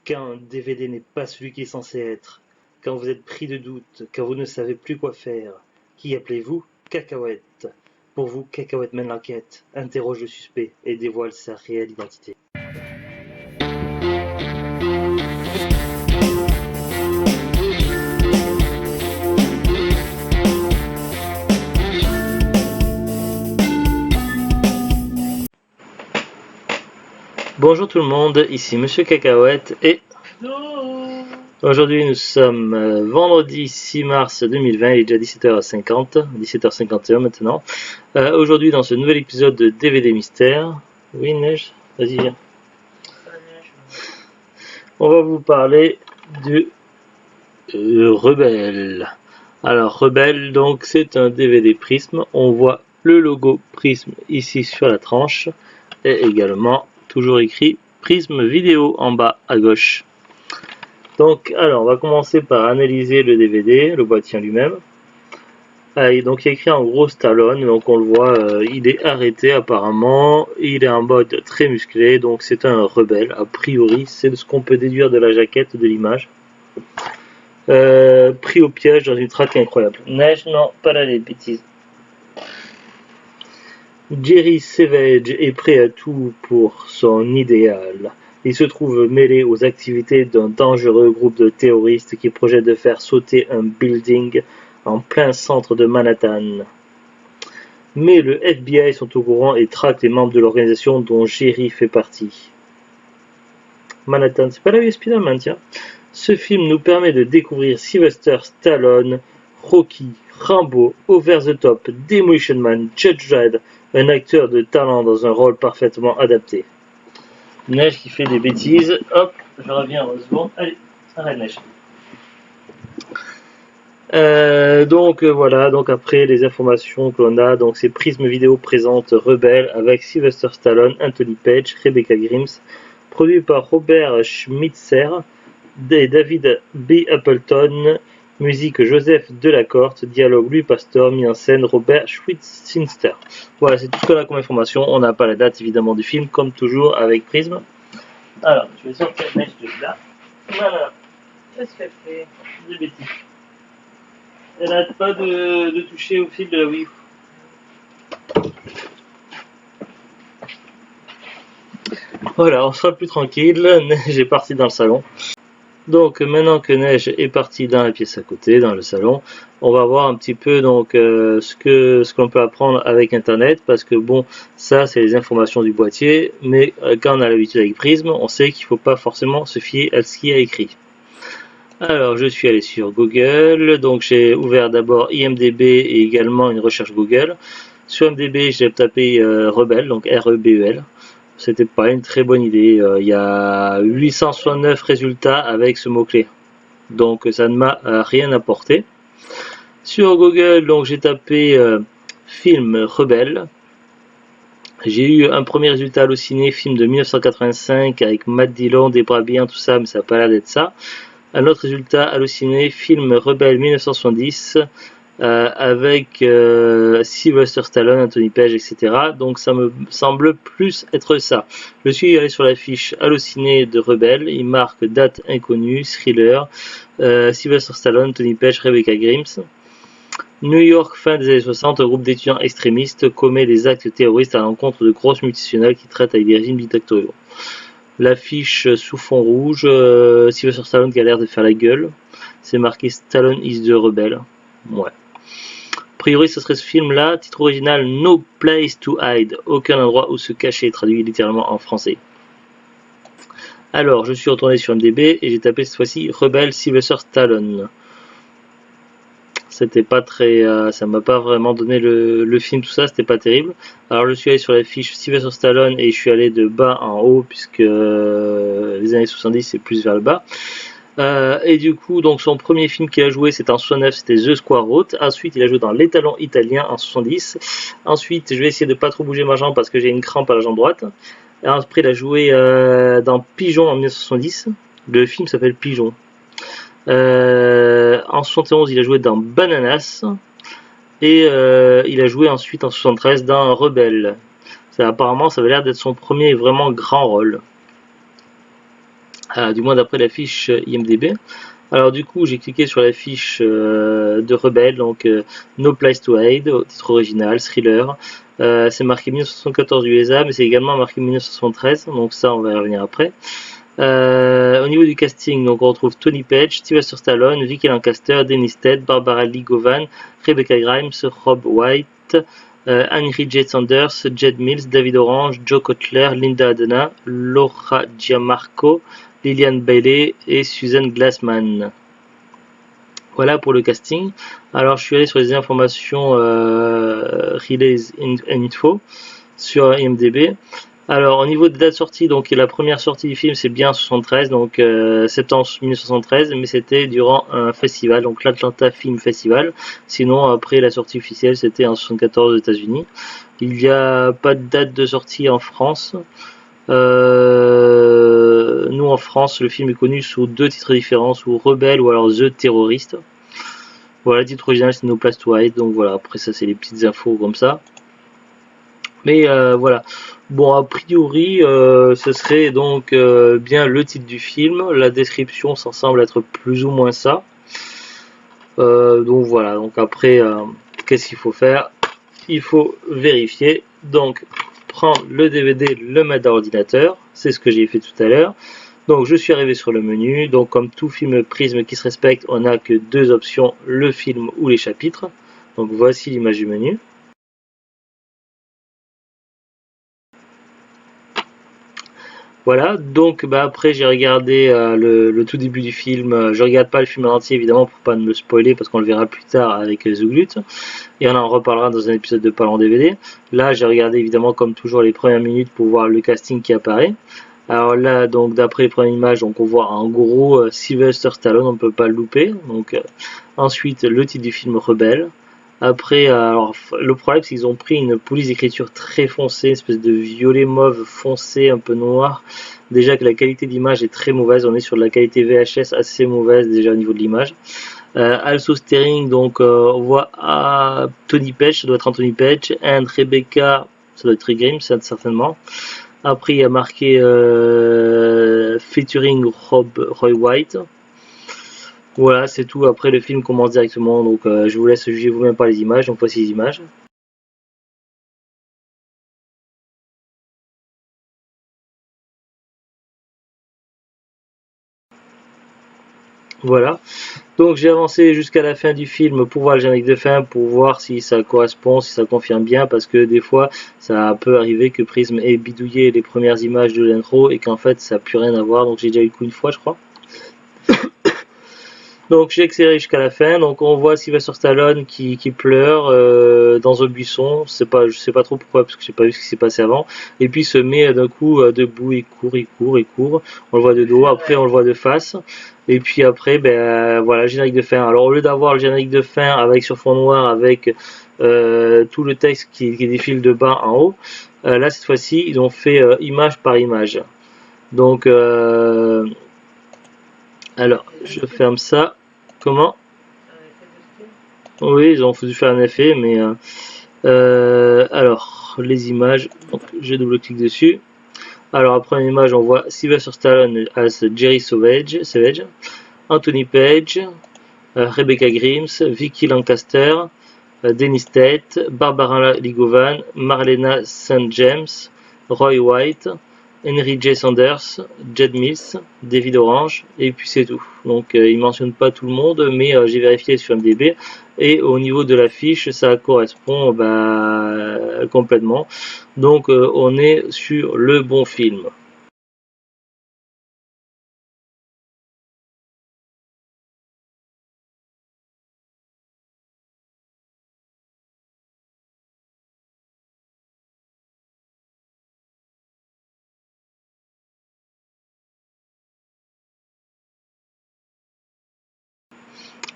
Quand un DVD n'est pas celui qu'il est censé être, quand vous êtes pris de doute, quand vous ne savez plus quoi faire, qui appelez-vous? Cacahuète. Pour vous, Cacahuète mène l'enquête, interroge le suspect et dévoile sa réelle identité. Bonjour tout le monde, ici Monsieur Cacahuète et aujourd'hui nous sommes vendredi 6 mars 2020, il est déjà 17h50, 17h51 maintenant. Aujourd'hui dans ce nouvel épisode de DVD Mystère, oui Neige, vas-y viens. On va vous parler du Rebelle. Alors Rebelle, donc c'est un DVD Prism, on voit le logo Prism ici sur la tranche et également toujours écrit Prism Vidéo en bas à gauche. Donc, alors, on va commencer par analyser le DVD, le boîtier lui-même. Donc, il y a écrit en gros Stallone, donc on le voit, il est arrêté apparemment, il est en mode très musclé, donc c'est un rebelle, a priori, c'est ce qu'on peut déduire de la jaquette, de l'image. Pris au piège dans une traque incroyable. Neige, non, pas là les bêtises. Jerry Savage est prêt à tout pour son idéal. Il se trouve mêlé aux activités d'un dangereux groupe de terroristes qui projette de faire sauter un building en plein centre de Manhattan. Mais le FBI sont au courant et traquent les membres de l'organisation dont Jerry fait partie. Manhattan, c'est pas là où il y a Spider-Man, tiens. Ce film nous permet de découvrir Sylvester Stallone, Rocky, Rambo, Over the Top, Demolition Man, Judge Dredd, un acteur de talent dans un rôle parfaitement adapté. Neige qui fait des bêtises, hop, je reviens en seconde, allez, arrête Neige. Voilà, donc après les informations que l'on a, donc c'est Prism Vidéo présente Rebelle avec Sylvester Stallone, Anthony Page, Rebecca Grimes, produit par Robert Schmitzer et David B. Appleton. Musique Joseph Delacorte, dialogue Louis Pastor, mis en scène Robert Schweitzer. Voilà, c'est tout ce qu'on a comme information. On n'a pas la date évidemment du film, comme toujours avec Prism. Alors, je vais sortir Neige de là. Voilà. Qu'est-ce qu'elle fait? Des bêtises. Elle n'arrête pas de toucher au fil de la Wii. Voilà, on sera plus tranquille. Neige est partie dans le salon. Donc maintenant que Neige est partie dans la pièce à côté, dans le salon, on va voir un petit peu donc ce qu'on peut apprendre avec internet, parce que bon, ça c'est les informations du boîtier, mais quand on a l'habitude avec Prism, on sait qu'il ne faut pas forcément se fier à ce qui est écrit. Alors je suis allé sur Google, donc j'ai ouvert d'abord IMDB et également une recherche Google. Sur IMDB j'ai tapé Rebelle, donc R-E-B-E-L. C'était pas une très bonne idée. Il y a 869 résultats avec ce mot-clé. Donc ça ne m'a rien apporté. Sur Google, donc j'ai tapé film Rebelle. J'ai eu un premier résultat halluciné, film de 1985 avec Matt Dillon, des bras bien, tout ça, mais ça n'a pas l'air d'être ça. Un autre résultat halluciné, film Rebelle 1970. Avec Sylvester Stallone, Anthony Page, etc. Donc ça me semble plus être ça. Je suis allé sur la fiche hallucinée de Rebelle, il marque date inconnue, thriller, Sylvester Stallone, Anthony Page, Rebecca Grimes. New York, fin des années 60, un groupe d'étudiants extrémistes commet des actes terroristes à l'encontre de grosses multinationales qui traitent avec des régimes dictatoriaux. L'affiche sous fond rouge, Sylvester Stallone qui a l'air de faire la gueule, c'est marqué Stallone is the Rebelle. Ouais. A priori, ce serait ce film-là. Titre original No Place to Hide, aucun endroit où se cacher, traduit littéralement en français. Alors, je suis retourné sur MDB et j'ai tapé cette fois-ci Rebelle Sylvester Stallone. C'était pas très, ça m'a pas vraiment donné le film, tout ça, c'était pas terrible. Alors, je suis allé sur la fiche Sylvester Stallone et je suis allé de bas en haut puisque les années 70 c'est plus vers le bas. Et du coup, donc son premier film qu'il a joué, c'était en 69, c'était The Square Road. Ensuite, il a joué dans L'étalon italien en 70. Ensuite, je vais essayer de pas trop bouger ma jambe parce que j'ai une crampe à la jambe droite. Et après, il a joué dans Pigeon en 1970. Le film s'appelle Pigeon. En 71, il a joué dans Bananas. Et il a joué ensuite en 73 dans Rebelle. Apparemment, ça avait l'air d'être son premier vraiment grand rôle. du moins d'après la fiche IMDb. Alors du coup, j'ai cliqué sur la fiche de Rebelle, donc No Place to Hide, au titre original, thriller. C'est marqué 1974 USA, mais c'est également marqué 1973, donc ça, on va y revenir après. Au niveau du casting, donc on retrouve Tony Page, Sylvester Stallone, Vicky Lancaster, Dennis Ted, Barbara Lee Govan, Rebecca Grimes, Rob White, Henry J. Sanders, Jed Mills, David Orange, Joe Cutler, Linda Adena, Laura Giammarco, Lillian Bailey et Susan Glassman. Voilà pour le casting. Alors je suis allé sur les informations Release Info sur IMDb. Alors au niveau des dates sorties, donc la première sortie du film c'est bien 73, donc septembre 1973, mais c'était durant un festival, donc l'Atlanta Film Festival. Sinon après la sortie officielle c'était en 74 aux États-Unis. Il n'y a pas de date de sortie en France. Nous en France, le film est connu sous deux titres différents, sous Rebelle ou alors The Terrorist. Voilà, le titre original c'est No Place to Hide, donc voilà, après ça c'est les petites infos comme ça. Mais voilà. Bon, a priori, ce serait donc bien le titre du film. La description, ça semble être plus ou moins ça. Donc voilà. Donc après, qu'est-ce qu'il faut faire? Il faut vérifier. Donc, prendre le DVD, le mettre dans l'ordinateur. C'est ce que j'ai fait tout à l'heure. Donc, je suis arrivé sur le menu. Donc, comme tout film Prisme qui se respecte, on n'a que deux options, le film ou les chapitres. Donc, voici l'image du menu. Voilà, donc bah, après j'ai regardé le tout début du film. Je regarde pas le film en entier évidemment pour pas me le spoiler parce qu'on le verra plus tard avec The Glut et on en reparlera dans un épisode de Parlons DVD. Là j'ai regardé évidemment comme toujours les premières minutes pour voir le casting qui apparaît. Alors là donc d'après les premières images donc on voit en gros Sylvester Stallone, on peut pas le louper. Donc ensuite le titre du film Rebelle. Après, alors le problème c'est qu'ils ont pris une police d'écriture très foncée, une espèce de violet mauve foncé, un peu noir. Déjà que la qualité d'image est très mauvaise, on est sur de la qualité VHS assez mauvaise déjà au niveau de l'image. Also Steering, donc on voit Tony Page, ça doit être Anthony Page, and Rebecca, ça doit être Grimes, certainement. Après il y a marqué featuring Roy White. Voilà, c'est tout. Après, le film commence directement, donc je vous laisse juger vous-même par les images. Donc voici les images. Voilà. Donc j'ai avancé jusqu'à la fin du film pour voir le générique de fin, pour voir si ça correspond, si ça confirme bien, parce que des fois, ça peut arriver que Prism ait bidouillé les premières images de l'intro et qu'en fait, ça n'a plus rien à voir. Donc j'ai déjà eu le coup une fois, je crois. Donc j'ai accéléré jusqu'à la fin, donc on voit Sylvester Stallone qui pleure dans un buisson, je sais pas trop pourquoi parce que j'ai pas vu ce qui s'est passé avant, et puis se met d'un coup debout et court, on le voit de dos, après on le voit de face, et puis après ben voilà, générique de fin. Alors au lieu d'avoir le générique de fin avec sur fond noir avec tout le texte qui défile de bas en haut, là cette fois-ci ils ont fait image par image. Donc alors, je ferme ça. Comment? Oui, ils ont dû faire un effet, mais alors les images. Donc, je double-clique dessus. Alors, après une image, on voit Sylvester Stallone as Jerry Savage, Anthony Page, Rebecca Grimes, Vicky Lancaster, Dennis Tate, Barbara Lee Govan, Marlena St. James, Roy White, Henry J. Sanders, Jed Mills, David Orange, et puis c'est tout. Donc il ne mentionne pas tout le monde, mais j'ai vérifié sur MDB, et au niveau de l'affiche, ça correspond complètement. Donc on est sur le bon film.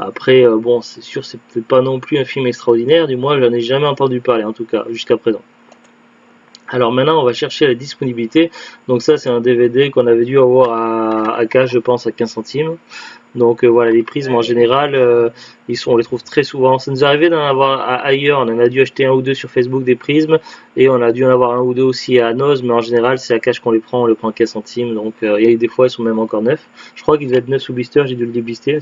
Après, bon, c'est sûr, c'est peut-être pas non plus un film extraordinaire, du moins, j'en ai jamais entendu parler, en tout cas, jusqu'à présent. Alors maintenant, on va chercher la disponibilité. Donc ça, c'est un DVD qu'on avait dû avoir à cash, je pense, à 15 centimes. Donc voilà, les prismes en général, on les trouve très souvent. Ça nous est arrivé d'en avoir ailleurs, on en a dû acheter un ou deux sur Facebook des prismes, et on a dû en avoir un ou deux aussi à Noz, mais en général c'est à cash qu'on les prend, on les prend à 15 centimes, donc et des fois ils sont même encore neufs. Je crois qu'ils devaient être neufs sous blister, j'ai dû le déblister,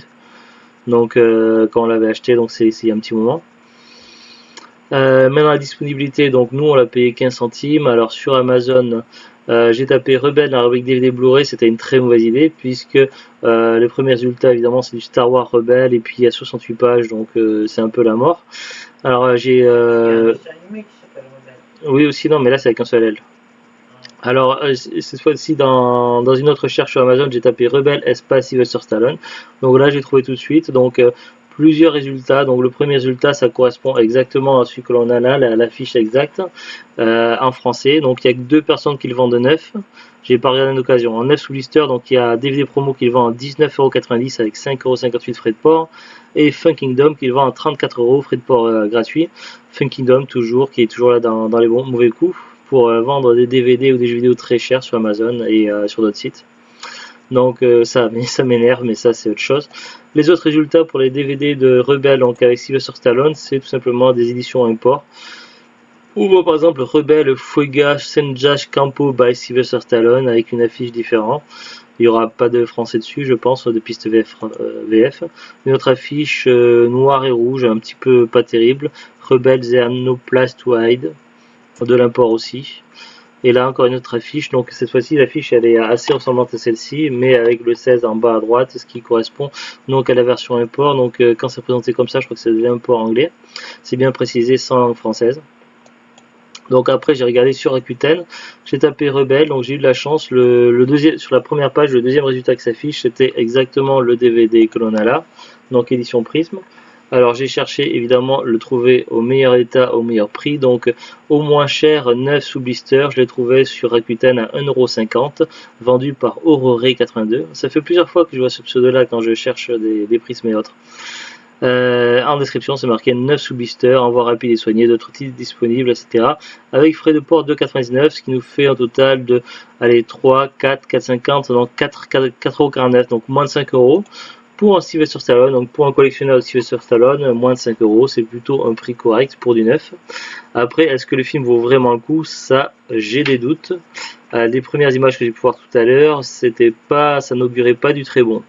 donc quand on l'avait acheté, donc c'est il y a un petit moment. Maintenant la disponibilité, donc nous on l'a payé 15 centimes, alors sur Amazon, j'ai tapé Rebelle dans la rubrique DVD Blu-ray, c'était une très mauvaise idée puisque les premiers résultats évidemment c'est du Star Wars Rebelle et puis il y a 68 pages donc c'est un peu la mort. Alors j'ai oui aussi non mais là c'est avec un seul L. Alors cette fois-ci dans une autre recherche sur Amazon j'ai tapé Rebelle espace Sylvester Stallone, donc là j'ai trouvé tout de suite donc plusieurs résultats. Donc le premier résultat ça correspond exactement à celui que l'on a là, la fiche exacte en français. Donc il y a que 2 personnes qui le vendent de neuf. J'ai pas regardé d'occasion. En 9 sous blister, donc il y a DVD promo qui le vend à 19,90€ avec 5,58€ frais de port. Et Funkingdom qui le vend à 34€, frais de port gratuit. Funkingdom toujours, qui est toujours là dans les bons mauvais coups pour vendre des DVD ou des jeux vidéo très chers sur Amazon et sur d'autres sites. Donc ça m'énerve, mais ça c'est autre chose. Les autres résultats pour les DVD de Rebelle, donc avec Sylvester Stallone, c'est tout simplement des éditions import. Ou par exemple Rebelle Fuega Senjach Campo by Sylvester Stallone avec une affiche différente. Il n'y aura pas de français dessus, je pense, de piste VF. Une autre affiche noire et rouge, un petit peu pas terrible. Rebelle There No Place to Hide, de l'import aussi. Et là encore une autre affiche, donc cette fois-ci l'affiche elle est assez ressemblante à celle-ci, mais avec le 16 en bas à droite, ce qui correspond donc à la version import. Donc quand c'est présenté comme ça, je crois que c'est de l'import anglais. C'est bien précisé sans langue française. Donc après j'ai regardé sur Rakuten, j'ai tapé Rebelle, donc j'ai eu de la chance, sur la première page, le deuxième résultat qui s'affiche, c'était exactement le DVD que l'on a là, donc édition Prisme. Alors j'ai cherché évidemment le trouver au meilleur état, au meilleur prix, donc au moins cher, 9 sous blister, je l'ai trouvé sur Rakuten à 1,50€, vendu par Auroré82. Ça fait plusieurs fois que je vois ce pseudo là quand je cherche des prismes et autres. En description c'est marqué 9 sous blister, envoi rapide et soigné, d'autres titres disponibles, etc. Avec frais de port 2,99€, ce qui nous fait un total de allez, 3, 4, 4,50, donc 4,49€, donc moins de 5€. Pour un Sylvester Stallone, donc pour un collectionneur de Sylvester Stallone, moins de 5€, c'est plutôt un prix correct pour du neuf. Après, est-ce que le film vaut vraiment le coup? Ça, j'ai des doutes. Les premières images que j'ai pu voir tout à l'heure, ça n'augurait pas du très bon.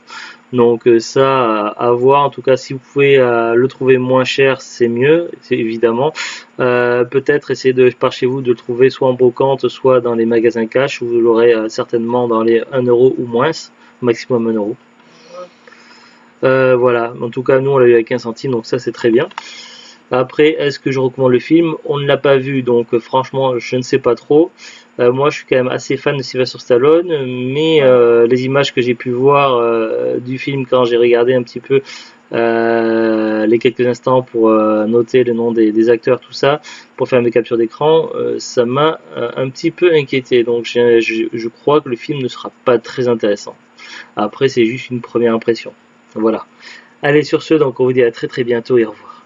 Donc ça, à voir. En tout cas, si vous pouvez le trouver moins cher, c'est mieux, c'est évidemment. Peut-être essayer par chez vous de le trouver soit en brocante, soit dans les magasins cash, où vous l'aurez certainement dans les 1€ ou moins, maximum 1€. Voilà, en tout cas nous on l'a eu à 15 centimes, donc ça c'est très bien. Après, est-ce que je recommande le film? On ne l'a pas vu, donc franchement je ne sais pas trop. Moi je suis quand même assez fan de Sylvester Stallone, mais les images que j'ai pu voir du film quand j'ai regardé un petit peu les quelques instants pour noter le nom des acteurs, tout ça, pour faire mes captures d'écran, ça m'a un petit peu inquiété, donc je crois que le film ne sera pas très intéressant. Après c'est juste une première impression. Voilà. Allez sur ce, donc on vous dit à très très bientôt et au revoir.